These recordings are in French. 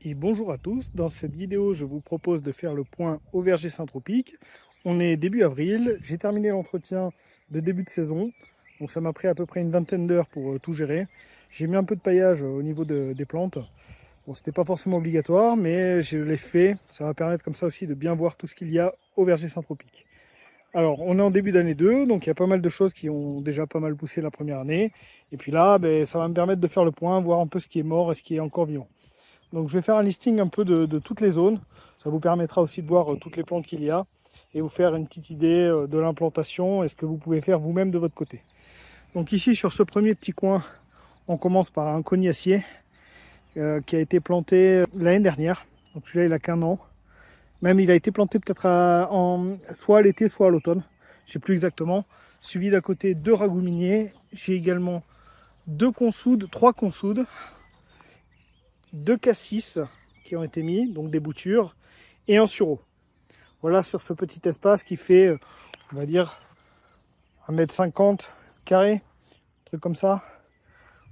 Et bonjour à tous, dans cette vidéo je vous propose de faire le point au verger Saint-Tropique. On est début avril, j'ai terminé l'entretien de début de saison, donc ça m'a pris à peu près une vingtaine d'heures pour tout gérer. J'ai mis un peu de paillage au niveau des plantes, bon c'était pas forcément obligatoire mais je l'ai fait, ça va permettre comme ça aussi de bien voir tout ce qu'il y a au verger Saint-Tropique. Alors on est en début d'année 2, donc il y a pas mal de choses qui ont déjà pas mal poussé la première année, et puis là ça va me permettre de faire le point, voir un peu ce qui est mort et ce qui est encore vivant. Donc je vais faire un listing un peu de toutes les zones. Ça vous permettra aussi de voir toutes les plantes qu'il y a et vous faire une petite idée de l'implantation et ce que vous pouvez faire vous-même de votre côté. Donc ici sur ce premier petit coin, on commence par un cognacier qui a été planté l'année dernière. Donc celui-là il a qu'un an. Même il a été planté peut-être soit à l'été soit à l'automne. Je ne sais plus exactement. Suivi d'à côté 2 ragouminaires. J'ai également 2 consoudes, 3 consoudes. 2 cassis qui ont été mis, donc des boutures, et un sureau. Voilà sur ce petit espace qui fait, on va dire, 1,50 m carré, un truc comme ça.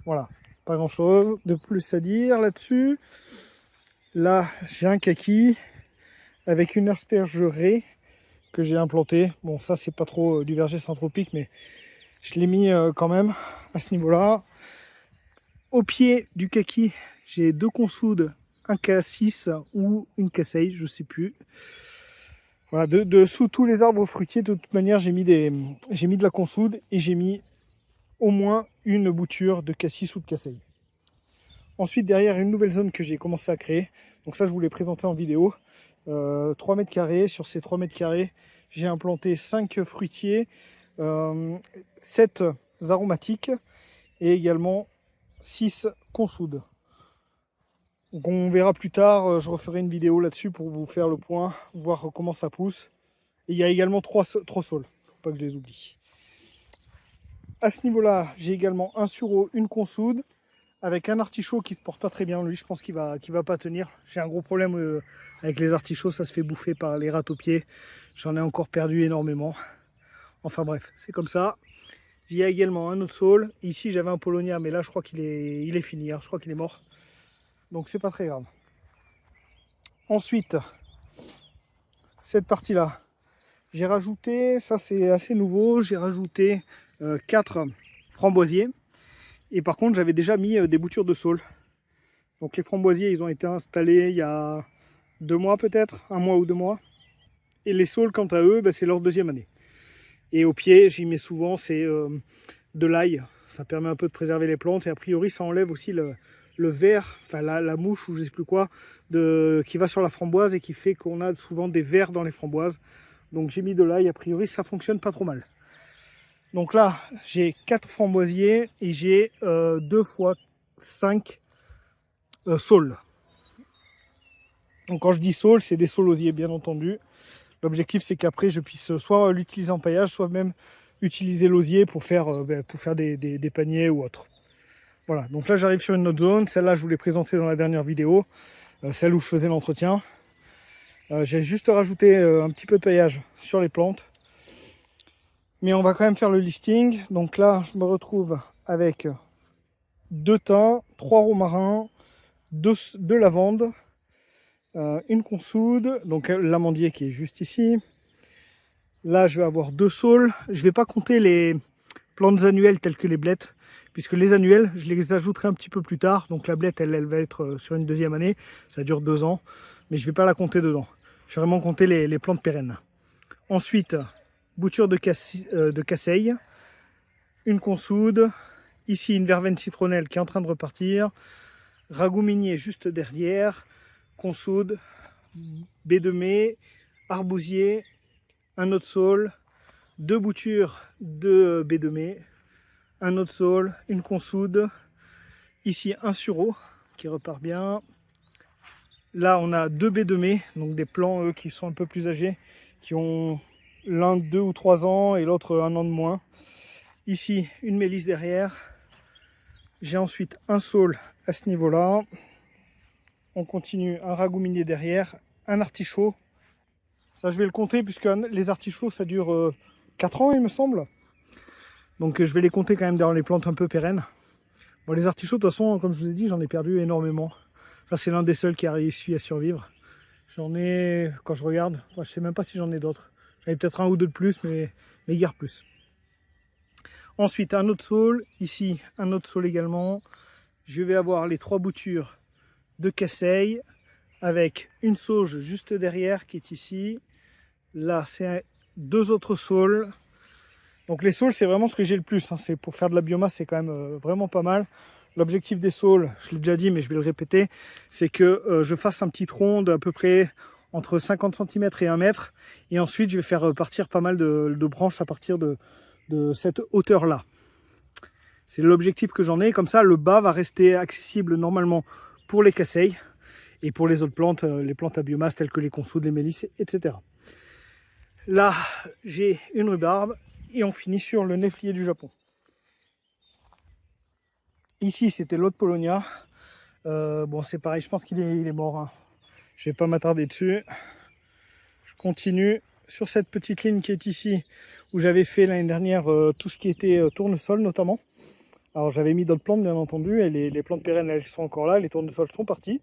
Voilà, pas grand chose de plus à dire là-dessus. Là, j'ai un kaki avec une aspergerie que j'ai implanté. Bon, ça, c'est pas trop du verger Saint-Tropique, mais je l'ai mis quand même à ce niveau-là. Au pied du kaki, j'ai 2 consoudes, un cassis ou une casseille, je sais plus. Voilà, dessous tous les arbres fruitiers, de toute manière, j'ai mis de la consoude et j'ai mis au moins une bouture de cassis ou de casseille. Ensuite, derrière, une nouvelle zone que j'ai commencé à créer. Donc ça, je vous l'ai présenté en vidéo. 3 mètres carrés. Sur ces 3 mètres carrés, j'ai implanté 5 fruitiers, 7 aromatiques et également 6 consoudes. Donc on verra plus tard, je referai une vidéo là-dessus pour vous faire le point, voir comment ça pousse. Et il y a également 3 saules, faut pas que je les oublie. À ce niveau-là, j'ai également un sureau, une consoude, avec un artichaut qui se porte pas très bien. Lui, je pense qu'il va pas tenir. J'ai un gros problème avec les artichauts, ça se fait bouffer par les rats aux pieds. J'en ai encore perdu énormément. Enfin bref, c'est comme ça. Il y a également un autre saule. Ici, j'avais un polonia, mais là, je crois qu'il est fini. Je crois qu'il est mort. Donc, c'est pas très grave. Ensuite, cette partie-là, j'ai rajouté, ça c'est assez nouveau, j'ai rajouté 4 framboisiers. Et par contre, j'avais déjà mis des boutures de saule. Donc les framboisiers, ils ont été installés il y a 2 mois peut-être, 1 mois ou 2 mois. Et les saules, quant à eux, c'est leur 2e année. Et au pied, j'y mets souvent, c'est de l'ail. Ça permet un peu de préserver les plantes. Et a priori, ça enlève aussi le ver, enfin la mouche ou je sais plus quoi, qui va sur la framboise et qui fait qu'on a souvent des vers dans les framboises. Donc j'ai mis de l'ail, a priori ça fonctionne pas trop mal. Donc là j'ai 4 framboisiers et j'ai 2 fois 5 saules. Donc quand je dis saules, c'est des saulosiers bien entendu. L'objectif c'est qu'après je puisse soit l'utiliser en paillage, soit même utiliser l'osier pour faire des paniers ou autre. Voilà, donc là j'arrive sur une autre zone, celle-là je vous l'ai présentée dans la dernière vidéo, celle où je faisais l'entretien. J'ai juste rajouté un petit peu de paillage sur les plantes. Mais on va quand même faire le listing. Donc là je me retrouve avec 2 thym, 3 romarins, 2 lavandes, une consoude, donc l'amandier qui est juste ici. Là je vais avoir 2 saules. Je ne vais pas compter les plantes annuelles telles que les blettes, puisque les annuelles, je les ajouterai un petit peu plus tard. Donc la blette, elle va être sur une 2e année, ça dure 2 ans, mais je ne vais pas la compter dedans. Je vais vraiment compter les plantes pérennes. Ensuite, bouture de casseille, une consoude, ici une verveine citronnelle qui est en train de repartir, ragoût minier juste derrière, consoude, baie de mai, arbousier, un autre saule, 2 boutures de baie de mai, un autre saule, une consoude, ici un sureau qui repart bien. Là on a 2 baies de mai, donc des plants qui sont un peu plus âgés, qui ont l'un 2 ou 3 ans et l'autre 1 an de moins. Ici une mélisse derrière. J'ai ensuite un saule à ce niveau là. On continue, un ragoût minier derrière, un artichaut. Ça je vais le compter puisque les artichauts ça dure 4 ans il me semble. Donc je vais les compter quand même dans les plantes un peu pérennes. Bon, les artichauts de toute façon comme je vous ai dit j'en ai perdu énormément. Ça, c'est l'un des seuls qui a réussi à survivre. J'en ai, quand je regarde, je ne sais même pas si j'en ai d'autres. J'en ai peut-être un ou deux de plus, mais guère plus. Ensuite, un autre saule. Ici, un autre saule également. Je vais avoir les 3 boutures de Casseille avec une sauge juste derrière qui est ici. Là, c'est 2 autres saules. Donc les saules, c'est vraiment ce que j'ai le plus. Hein. C'est pour faire de la biomasse, c'est quand même vraiment pas mal. L'objectif des saules, je l'ai déjà dit, mais je vais le répéter, c'est que je fasse un petit tronc d'à peu près entre 50 cm et 1 mètre. Et ensuite, je vais faire partir pas mal de branches à partir de cette hauteur-là. C'est l'objectif que j'en ai. Comme ça, le bas va rester accessible normalement pour les casseilles et pour les autres plantes, les plantes à biomasse telles que les consoudes, les mélisses, etc. Là, j'ai une rhubarbe et on finit sur le néflier du Japon. Ici, c'était l'autre Polonia. Bon, c'est pareil, je pense qu'il est mort. Hein. Je ne vais pas m'attarder dessus. Je continue sur cette petite ligne qui est ici, où j'avais fait l'année dernière tout ce qui était tournesol notamment. Alors j'avais mis d'autres plantes bien entendu, et les plantes pérennes elles sont encore là, les tournesols sont partis.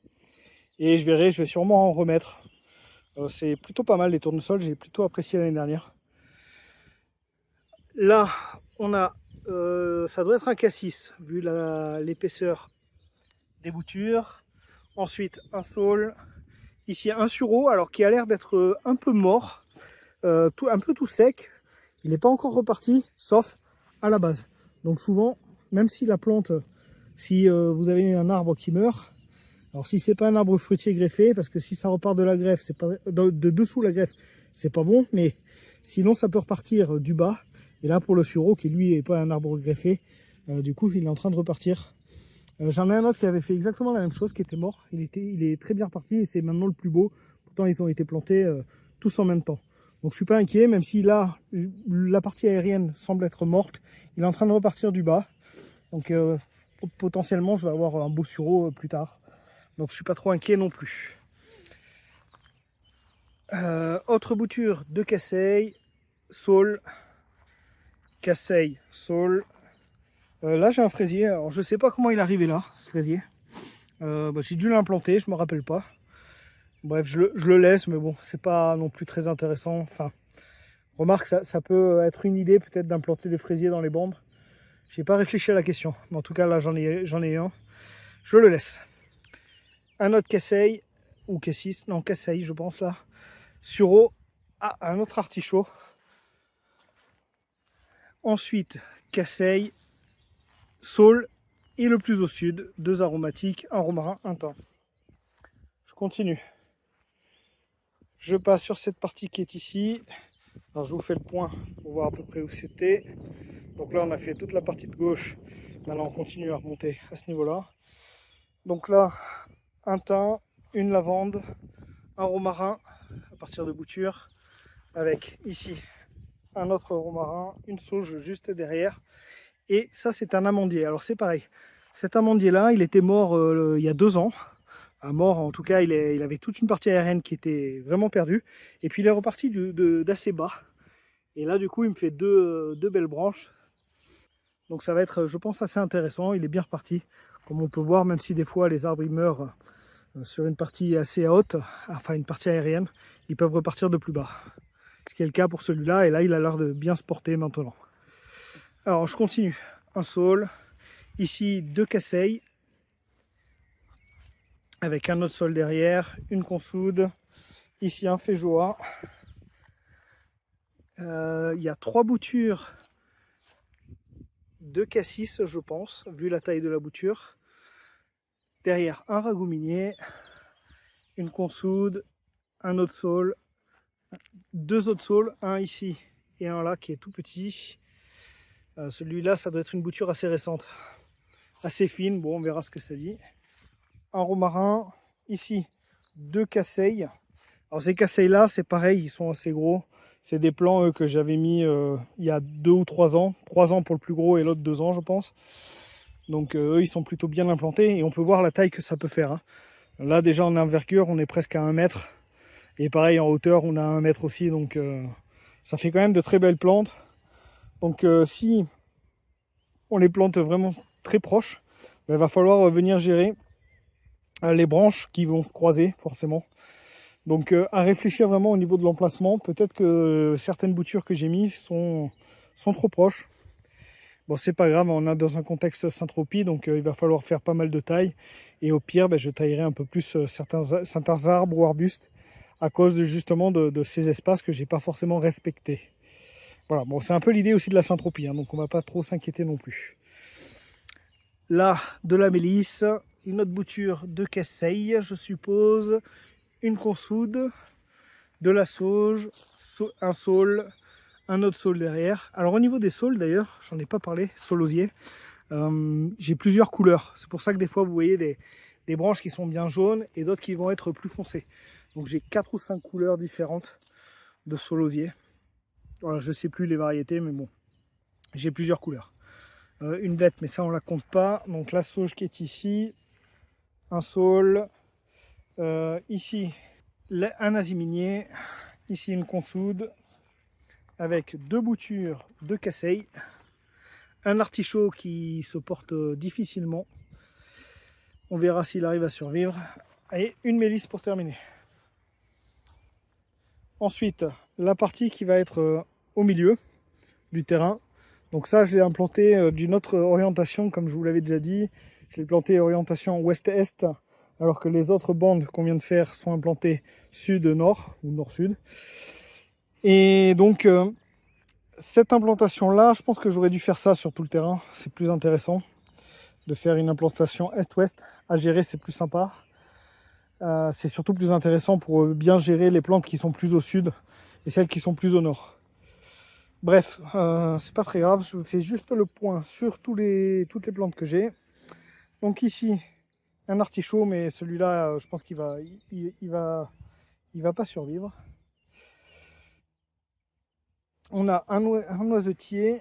Et je vais sûrement en remettre. C'est plutôt pas mal les tournesols, j'ai plutôt apprécié l'année dernière. Là, on a, ça doit être un cassis, vu l'épaisseur des boutures. Ensuite, un saule. Ici, un sureau, alors qui a l'air d'être un peu mort, un peu tout sec. Il n'est pas encore reparti, sauf à la base. Donc souvent, même si la plante, si vous avez un arbre qui meurt, alors si c'est pas un arbre fruitier greffé, parce que si ça repart de la greffe, c'est pas de dessous la greffe, c'est pas bon, mais sinon ça peut repartir du bas. Et là pour le sureau, qui lui n'est pas un arbre greffé, du coup il est en train de repartir. J'en ai un autre qui avait fait exactement la même chose, qui était mort. Il est très bien reparti et c'est maintenant le plus beau. Pourtant ils ont été plantés tous en même temps. Donc je suis pas inquiet, même si là la partie aérienne semble être morte, il est en train de repartir du bas. Donc potentiellement je vais avoir un beau sureau plus tard. Donc je suis pas trop inquiet non plus. Autre bouture de casseille, saule, casseille, saule. Là j'ai un fraisier, alors je sais pas comment il est arrivé là, ce fraisier. J'ai dû l'implanter, je me rappelle pas. Bref, je le laisse, mais bon, c'est pas non plus très intéressant. Enfin, remarque, ça peut être une idée peut-être d'implanter des fraisiers dans les bandes. J'ai pas réfléchi à la question, mais en tout cas là j'en ai un. Je le laisse. Un autre casseille, ou cassis, non casseille je pense là. Sureau, un autre artichaut. Ensuite, casseille, saule et le plus au sud, 2 aromatiques, un romarin, un thym. Je continue. Je passe sur cette partie qui est ici. Alors je vous fais le point pour voir à peu près où c'était. Donc là on a fait toute la partie de gauche. Maintenant on continue à remonter à ce niveau-là. Donc là, un thym, une lavande, un romarin à partir de boutures, avec ici un autre romarin, une sauge juste derrière. Et ça c'est un amandier. Alors c'est pareil, cet amandier là il était mort il y a 2 ans. Mort en tout cas, il avait toute une partie aérienne qui était vraiment perdue. Et puis il est reparti d'assez bas. Et là du coup il me fait deux belles branches. Donc ça va être, je pense, assez intéressant. Il est bien reparti. Comme on peut voir, même si des fois les arbres ils meurent sur une partie assez haute, enfin une partie aérienne, ils peuvent repartir de plus bas. Ce qui est le cas pour celui-là. Et là il a l'air de bien se porter maintenant. Alors je continue. Un saule. Ici 2 casseilles. Avec un autre saule derrière, une consoude, ici un feijoa. Il y a 3 boutures de cassis, je pense, vu la taille de la bouture. Derrière, un ragouminier, une consoude, un autre saule, 2 autres saules, un ici et un là qui est tout petit. Celui-là, ça doit être une bouture assez récente, assez fine. Bon, on verra ce que ça dit. Un romarin, ici 2 casseilles. Alors ces casseilles là c'est pareil, ils sont assez gros. C'est des plants que j'avais mis il y a 2 ou 3 ans. 3 ans pour le plus gros et l'autre 2 ans je pense. Donc eux ils sont plutôt bien implantés et on peut voir la taille que ça peut faire. Hein. Là déjà en envergure on est presque à 1 mètre. Et pareil en hauteur on a 1 mètre aussi. Donc ça fait quand même de très belles plantes. Donc si on les plante vraiment très proches, il va falloir venir gérer les branches qui vont se croiser forcément. Donc à réfléchir vraiment au niveau de l'emplacement. Peut-être que certaines boutures que j'ai mises sont trop proches. Bon, c'est pas grave, on est dans un contexte Saint-Tropez, donc il va falloir faire pas mal de taille. Et au pire, je taillerai un peu plus certains arbres ou arbustes à cause justement de ces espaces que j'ai pas forcément respectés. Voilà, bon, c'est un peu l'idée aussi de la Saint-Tropez, hein, donc on va pas trop s'inquiéter non plus. Là, de la mélisse, une autre bouture de casseille, je suppose, une consoude, de la sauge, un saule, un autre saule derrière. Alors au niveau des saules d'ailleurs, j'en ai pas parlé, saulosier, j'ai plusieurs couleurs. C'est pour ça que des fois vous voyez des branches qui sont bien jaunes et d'autres qui vont être plus foncées. Donc j'ai 4 ou 5 couleurs différentes de saulosier. Voilà, je sais plus les variétés, mais bon, j'ai plusieurs couleurs. Une bête, mais ça on la compte pas. Donc la sauge qui est ici, un saule, ici un aziminier, ici une consoude avec 2 boutures de casseille, un artichaut qui se porte difficilement, on verra s'il arrive à survivre, et une mélisse pour terminer. Ensuite, la partie qui va être au milieu du terrain. Donc ça, je l'ai implanté d'une autre orientation, comme je vous l'avais déjà dit. Je l'ai planté orientation ouest-est, alors que les autres bandes qu'on vient de faire sont implantées sud-nord, ou nord-sud. Et donc, cette implantation-là, je pense que j'aurais dû faire ça sur tout le terrain. C'est plus intéressant de faire une implantation est-ouest. À gérer, c'est plus sympa. C'est surtout plus intéressant pour bien gérer les plantes qui sont plus au sud et celles qui sont plus au nord. Bref, c'est pas très grave, je fais juste le point sur toutes les plantes que j'ai. Donc ici, un artichaut, mais celui-là, je pense qu'il va pas survivre. On a un noisetier.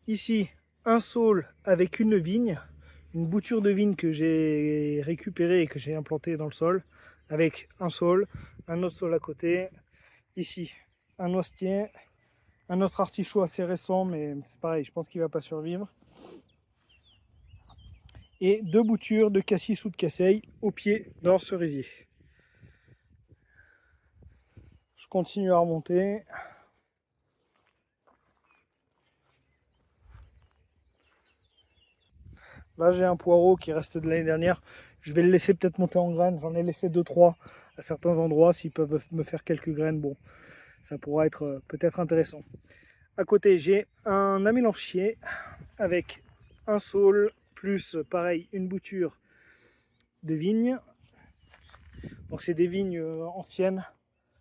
Ici, un saule avec une vigne, une bouture de vigne que j'ai récupérée et que j'ai implantée dans le sol, avec un saule, un autre saule à côté. Ici, un noisetier, un autre artichaut assez récent, mais c'est pareil, je pense qu'il ne va pas survivre. Et 2 boutures de cassis ou de casseille au pied d'un cerisier. Je continue à remonter. Là, j'ai un poireau qui reste de l'année dernière. Je vais le laisser peut-être monter en graines. J'en ai laissé 2-3 à certains endroits. S'ils peuvent me faire quelques graines, bon, ça pourra être peut-être intéressant. À côté, j'ai un amélanchier avec un saule, plus pareil, une bouture de vigne. Donc c'est des vignes anciennes.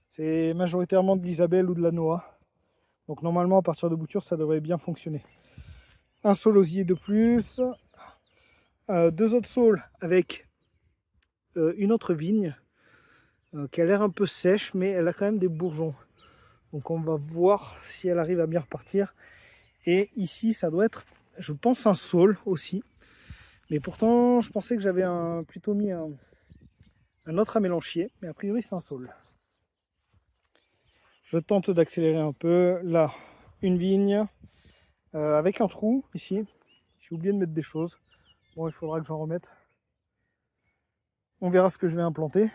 C'est majoritairement de l'Isabelle ou de la Noah. Donc normalement, à partir de bouture, ça devrait bien fonctionner. Un saulosier de plus. 2 autres saules avec une autre vigne qui a l'air un peu sèche, mais elle a quand même des bourgeons. Donc on va voir si elle arrive à bien repartir. Et ici, ça doit être, je pense, un saule aussi. Mais pourtant, je pensais que j'avais plutôt mis un autre amélanchier, mais a priori, c'est un saule. Je tente d'accélérer un peu. Là, une vigne avec un trou ici. J'ai oublié de mettre des choses. Bon, il faudra que j'en remette. On verra ce que je vais implanter.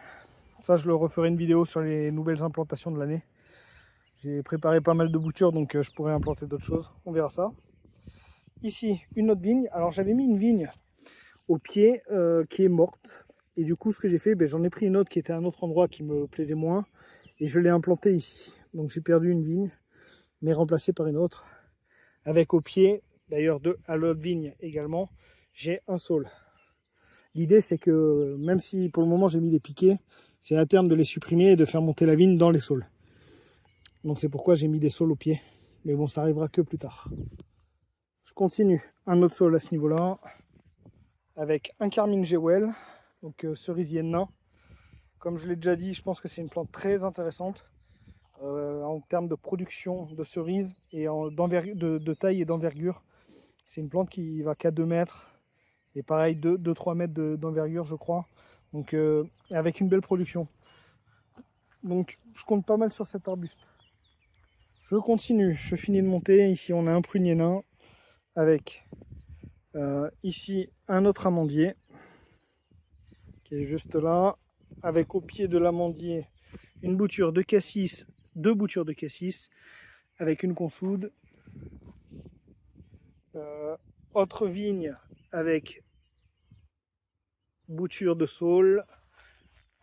Ça, je le referai une vidéo sur les nouvelles implantations de l'année. J'ai préparé pas mal de boutures, donc je pourrais implanter d'autres choses. On verra ça. Ici, une autre vigne. Alors, j'avais mis une vigne au pied qui est morte. Et du coup, ce que j'ai fait, j'en ai pris une autre qui était à un autre endroit qui me plaisait moins. Et je l'ai implantée ici. Donc, j'ai perdu une vigne, mais remplacée par une autre. Avec au pied, d'ailleurs, à l'autre vigne également, j'ai un saule. L'idée, c'est que même si pour le moment j'ai mis des piquets, c'est à terme de les supprimer et de faire monter la vigne dans les saules. Donc c'est pourquoi j'ai mis des saules au pied. Mais bon, ça arrivera que plus tard. Je continue. Un autre saule à ce niveau-là, avec un Carmine Jewel, donc cerisier nain. Comme je l'ai déjà dit, je pense que c'est une plante très intéressante en termes de production de cerises et de taille et d'envergure. C'est une plante qui va qu'à 2 mètres. Et pareil, 2-3 mètres d'envergure, je crois. Donc, avec une belle production. Donc, je compte pas mal sur cet arbuste. Je continue, je finis de monter. Ici, on a un prunier nain avec ici un autre amandier. qui est juste là, avec au pied de l'amandier une bouture de cassis, deux boutures de cassis, avec une consoude. Autre vigne avec bouture de saule,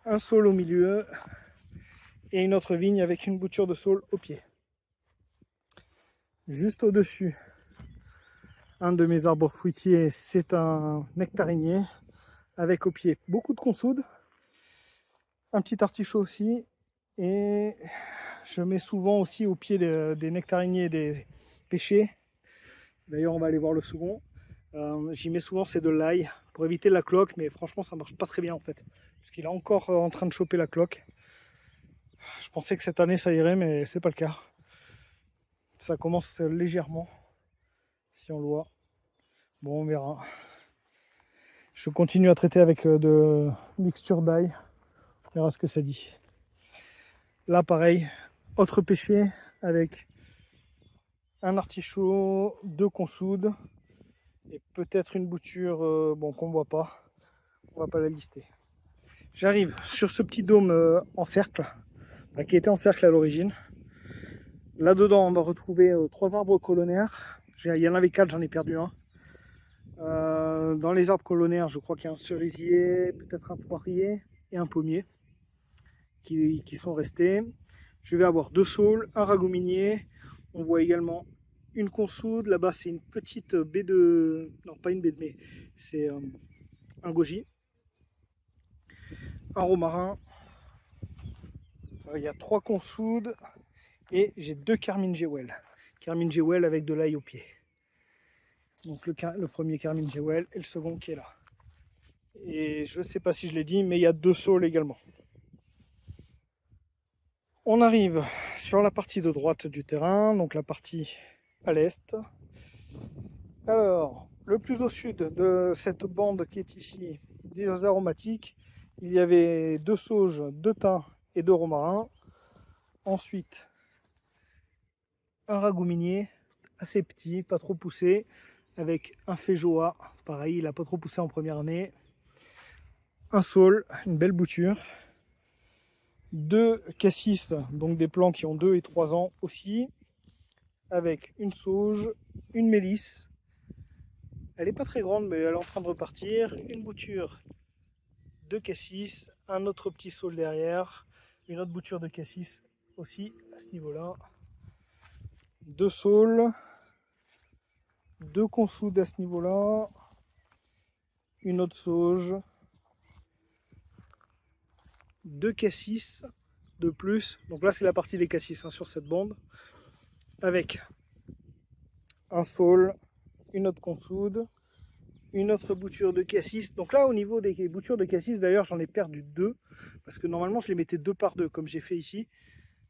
un saule au milieu et une autre vigne avec une bouture de saule au pied. Juste au-dessus, un de mes arbres fruitiers, c'est un nectarinier avec au pied beaucoup de consoude, un petit artichaut aussi, et je mets souvent aussi au pied des nectariniers des pêchers. D'ailleurs, on va aller voir le second. J'y mets souvent, c'est de l'ail pour éviter la cloque, mais franchement, ça marche pas très bien en fait, puisqu'il est encore en train de choper la cloque. Je pensais que cette année ça irait, mais c'est pas le cas. Ça commence légèrement, si on le voit. Bon, on verra. Je continue à traiter avec de mixture d'ail. On verra ce que ça dit. Là, pareil, autre pêcher avec un artichaut, deux consoudes et peut-être une bouture bon, qu'on ne voit pas. On va pas la lister. J'arrive sur ce petit dôme en cercle, qui était en cercle à l'origine. Là-dedans, on va retrouver 3 arbres colonnaires. Il y en avait 4, j'en ai perdu un. Dans les arbres colonnaires, je crois qu'il y a un cerisier, peut-être un poirier et un pommier qui sont restés. Je vais avoir 2 saules, un ragominier. On voit également une consoude. Là-bas, c'est une petite baie de... Non, pas une baie de mai, c'est un goji. Un romarin. Il y a 3 consoudes et j'ai 2 carmine Jewel. Carmine Jewel avec de l'ail au pied. Donc le premier carmine Jewel et le second qui est là. Et je ne sais pas si je l'ai dit, mais il y a 2 saules également. On arrive sur la partie de droite du terrain, donc la partie à l'est. Alors, le plus au sud de cette bande qui est ici, des aromatiques, il y avait 2 sauges, 2 thym et 2 romarins. Ensuite, un ragouminier assez petit, pas trop poussé, avec un féjoa, pareil, il n'a pas trop poussé en première année. Un saule, une belle bouture. 2 cassis, donc des plants qui ont 2 et 3 ans aussi, avec une sauge, une mélisse. Elle n'est pas très grande, mais elle est en train de repartir. Une bouture de cassis, un autre petit saule derrière, une autre bouture de cassis aussi à ce niveau-là. 2 saules, 2 consoudes à ce niveau-là, une autre sauge, 2 cassis de plus. Donc là, c'est la partie des cassis sur cette bande, avec un saule, une autre consoude, une autre bouture de cassis. Donc là, au niveau des boutures de cassis, d'ailleurs, j'en ai perdu 2, parce que normalement, je les mettais 2 par 2, comme j'ai fait ici.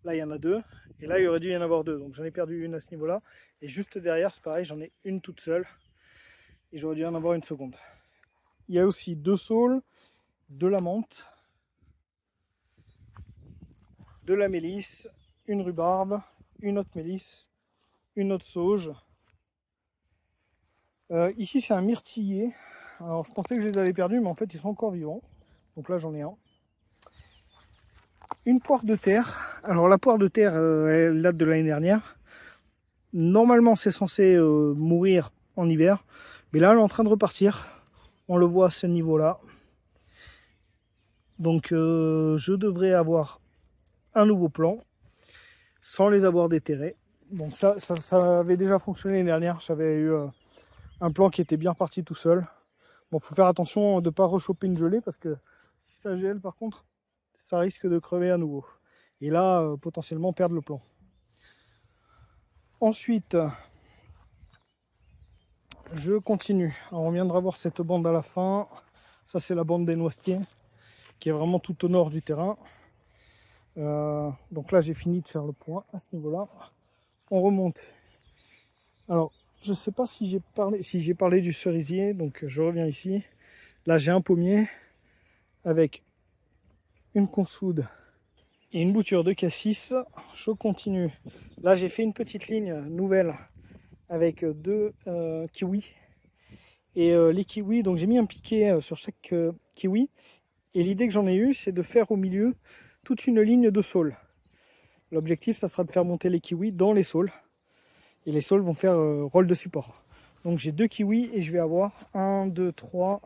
Là, il y en a 2, et là, il aurait dû y en avoir 2. Donc j'en ai perdu une à ce niveau-là. Et juste derrière, c'est pareil, j'en ai une toute seule. Et j'aurais dû en avoir une seconde. Il y a aussi 2 saules, de la menthe, de la mélisse, une rhubarbe, une autre mélisse, une autre sauge. Ici, c'est un myrtillier. Alors, je pensais que je les avais perdus, mais en fait, ils sont encore vivants. Donc là, j'en ai un. Une poire de terre. Alors, la poire de terre, elle date de l'année dernière. Normalement, c'est censé mourir en hiver. Mais là, elle est en train de repartir. On le voit à ce niveau-là. Donc, je devrais avoir un nouveau plan sans les avoir déterrés. Donc, ça avait déjà fonctionné l'année dernière. J'avais eu un plan qui était bien parti tout seul. Bon, faut faire attention de ne pas rechoper une gelée parce que si ça gèle, par contre, ça risque de crever à nouveau. Et là, potentiellement perdre le plan. Ensuite, je continue. Alors, on viendra voir cette bande à la fin. Ça, c'est la bande des noisetiers qui est vraiment tout au nord du terrain. Donc là, j'ai fini de faire le point à ce niveau-là. On remonte. Alors, je ne sais pas si j'ai parlé du cerisier, donc je reviens ici. Là, j'ai un pommier avec une consoude et une bouture de cassis. Je continue. Là, j'ai fait une petite ligne nouvelle avec 2 kiwis. Et les kiwis, donc j'ai mis un piquet sur chaque kiwi. Et l'idée que j'en ai eue, c'est de faire au milieu toute une ligne de saules. L'objectif, ça sera de faire monter les kiwis dans les saules. Et les saules vont faire rôle de support. Donc j'ai 2 kiwis et je vais avoir 1, 2, 3,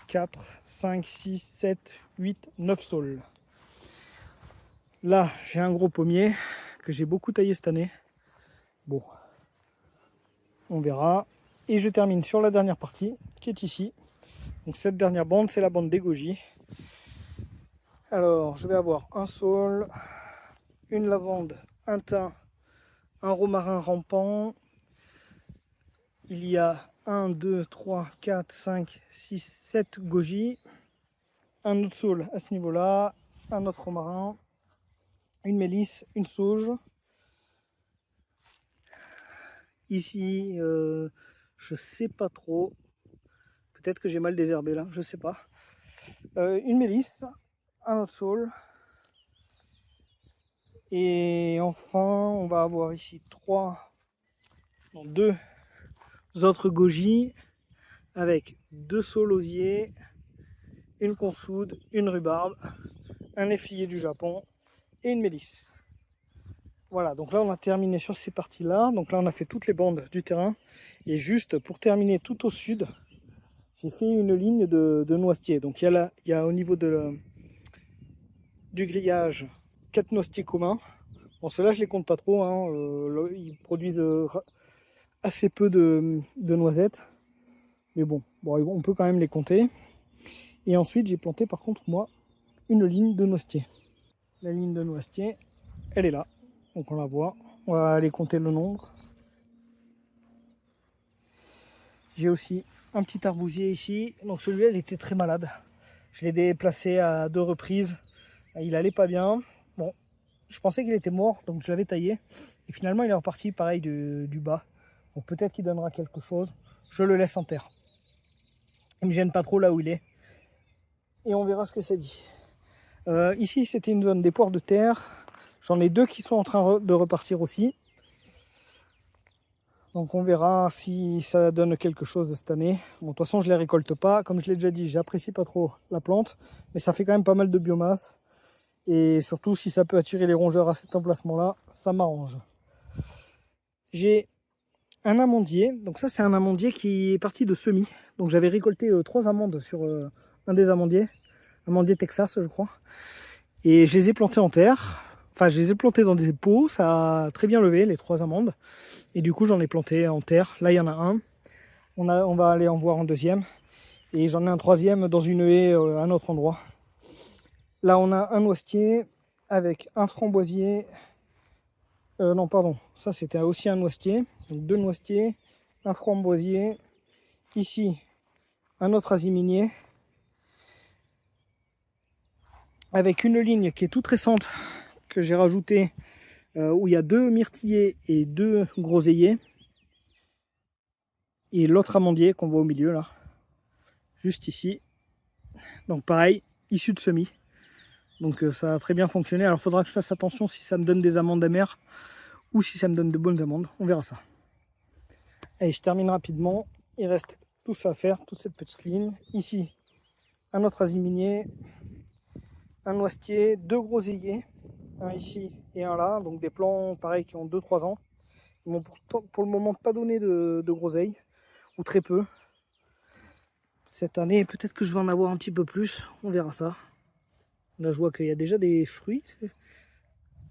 4, 5, 6, 7, 8, 9 saules. Là, j'ai un gros pommier que j'ai beaucoup taillé cette année. Bon, on verra. Et je termine sur la dernière partie qui est ici. Donc cette dernière bande, c'est la bande des goji. Alors, je vais avoir un saule, une lavande, un thym, un romarin rampant. Il y a 1, 2, 3, 4, 5, 6, 7 goji. Un autre saule à ce niveau-là, un autre romarin, une mélisse, une sauge. Ici, je sais pas trop. Peut-être que j'ai mal désherbé là, je sais pas. Une mélisse, un autre saule. Et enfin, on va avoir ici 2 autres goji avec 2 saules osiers, une consoude, une rhubarbe, un efflier du Japon et une mélisse. Voilà, donc là on a terminé sur ces parties-là. Donc là on a fait toutes les bandes du terrain. Et juste pour terminer tout au sud, j'ai fait une ligne de noisetiers. Donc il y a au niveau du grillage 4 noisetiers communs. Bon, ceux-là je les compte pas trop, hein. Ils produisent assez peu de noisettes. Mais bon, on peut quand même les compter. Et ensuite j'ai planté par contre moi une ligne de noisetiers. La ligne de noisetiers, elle est là. Donc on la voit. On va aller compter le nombre. J'ai aussi un petit arbousier ici. Donc celui-là, il était très malade. Je l'ai déplacé à 2 reprises. Il allait pas bien. Bon, je pensais qu'il était mort, donc je l'avais taillé. Et finalement, il est reparti pareil du bas. Donc peut-être qu'il donnera quelque chose. Je le laisse en terre. Il me gêne pas trop là où il est. Et on verra ce que ça dit. Ici, c'était une zone des poires de terre. J'en ai 2 qui sont en train de repartir aussi. Donc on verra si ça donne quelque chose cette année. Bon, de toute façon, je ne les récolte pas. Comme je l'ai déjà dit, j'apprécie pas trop la plante. Mais ça fait quand même pas mal de biomasse. Et surtout, si ça peut attirer les rongeurs à cet emplacement-là, ça m'arrange. J'ai un amandier. Donc ça, c'est un amandier qui est parti de semis. Donc j'avais récolté 3 amandes sur un des amandiers. Amandier Texas, je crois. Et je les ai plantés en terre. Enfin, je les ai plantés dans des pots. Ça a très bien levé, les 3 amandes. Et du coup, j'en ai planté en terre. Là, il y en a un. On va aller en voir un deuxième. Et j'en ai un troisième dans une haie à un autre endroit. Là, on a un noisetier avec un framboisier. Non, pardon. Ça, c'était aussi un noisetier. Donc 2 noisetiers, un framboisier. Ici, un autre aziminier. Avec une ligne qui est toute récente que j'ai rajoutée. Où il y a 2 myrtillers et 2 groseilliers. Et l'autre amandier qu'on voit au milieu là. Juste ici. Donc pareil, issu de semis. Donc ça a très bien fonctionné. Alors il faudra que je fasse attention si ça me donne des amandes amères ou si ça me donne de bonnes amandes. On verra ça. Allez, je termine rapidement. Il reste tout ça à faire, toute cette petite ligne. Ici, un autre aziminier, un noisetier, 2 groseilliers, un ici et un là. Donc des plants pareils qui ont 2-3 ans. Ils m'ont pour le moment pas donné de groseilles, ou très peu. Cette année, peut-être que je vais en avoir un petit peu plus. On verra ça. Là, je vois qu'il y a déjà des fruits.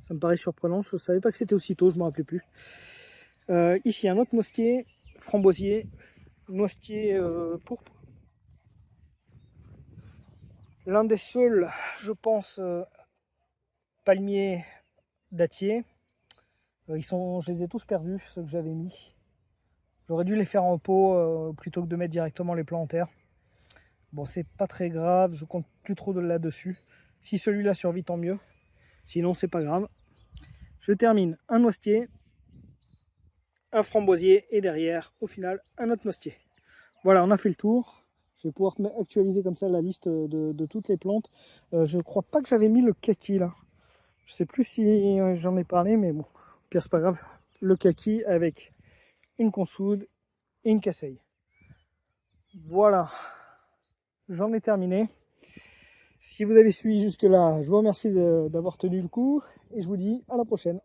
Ça me paraît surprenant. Je ne savais pas que c'était aussitôt, je ne me rappelais plus. Ici, un autre noisetier, framboisier, noisetier pourpre. L'un des seuls, je pense, palmiers dattiers. Je les ai tous perdus, ceux que j'avais mis. J'aurais dû les faire en pot plutôt que de mettre directement les plants en terre. Bon, c'est pas très grave, je compte plus trop là-dessus. Si celui-là survit, tant mieux. Sinon, c'est pas grave. Je termine un noisetier, un framboisier et derrière, au final, un autre noisetier. Voilà, on a fait le tour. Je vais pouvoir actualiser comme ça la liste de toutes les plantes. Je crois pas que j'avais mis le kaki là. Je sais plus si j'en ai parlé, mais bon, au pire, c'est pas grave. Le kaki avec une consoude et une casseille. Voilà, j'en ai terminé. Si vous avez suivi jusque-là, je vous remercie d'avoir tenu le coup et je vous dis à la prochaine.